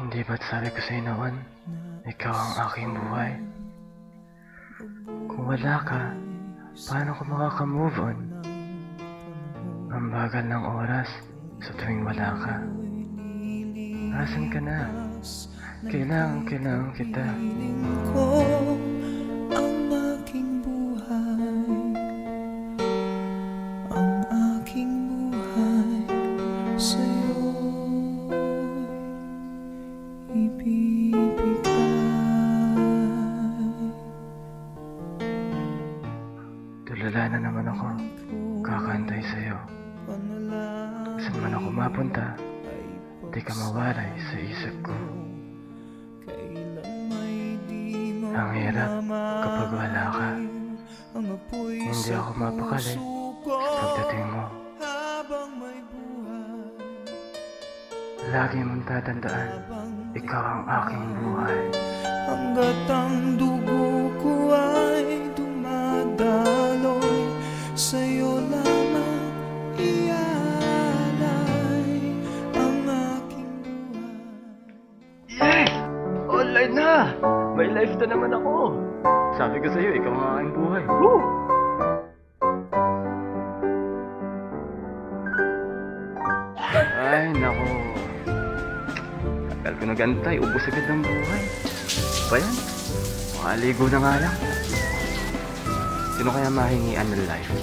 Hindi ba't sabi ko sa'yo noon, ikaw ang aking buhay? Kung wala ka, paano ko makaka-move on? Ang bagal ng oras sa tuwing wala ka. Asan ka na? Kailangan kita. Ko ang aking buhay, ang aking buhay sa'yo ibibigay. Tulala na naman ako, kakantay sa'yo. Saan man ako mapunta, di ka mawalay sa isip ko. Ang hirap kapag wala ka. Hindi ako mapakali sa pagdating mo. Lagi mong tatandaan, ikaw ang aking buhay. Hanggat ang dugo ko ay dumadaloy, sa'yo lamang ialay ang aking buhay. Yes! Online na! May life na naman ako! Sabi ko sa'yo, ikaw ang aking buhay. Woo! Ay, naku. Tagal ko nagantay, ubos agad ng buhay. Ba yan? Makaligo na nga lang. Sino kaya mahingian ng life?